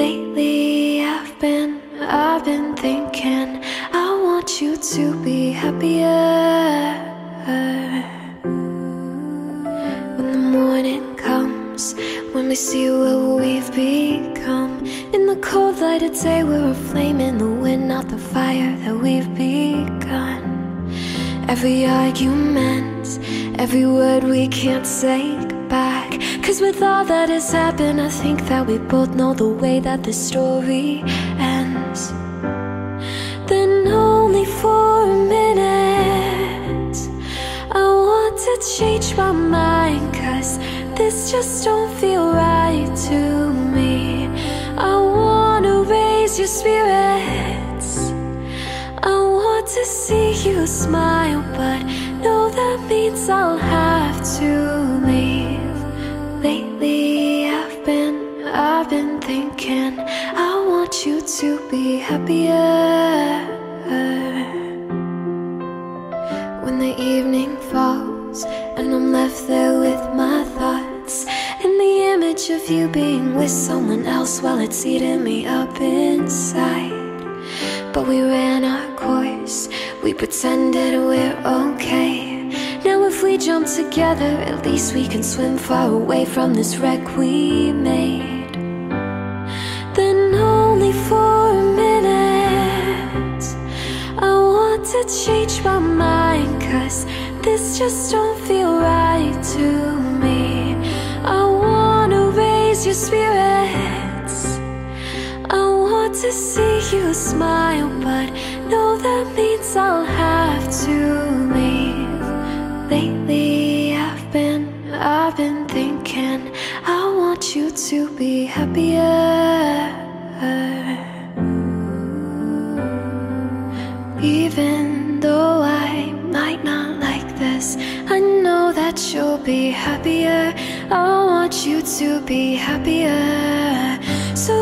Lately I've been thinking I want you to be happier. When the morning comes, when we see what we've become, in the cold light of day we're a flame in the wind, not the fire that we've begun. Every argument, every word we can't say back, 'cause with all that has happened, I think that we both know the way that this story ends. Then only for a minute I want to change my mind, 'cause this just don't feel right to me. I wanna raise your spirits, I want to see you smile, but no, that means I'll have to leave. Lately I've been thinking I want you to be happier. When the evening falls and I'm left there with my thoughts, and the image of you being with someone else, well, it's eating me up inside. But we ran our course, we pretended we're okay. Now if we jump together, at least we can swim far away from this wreck we made. Then only for a minute I want to change my mind, 'cause this just don't feel right to me. I wanna raise your spirits, I want to see you smile, but no, that means I'll have to leave. Lately I've been thinking I want you to be happier. Even though I might not like this, I know that you'll be happier. I want you to be happier. So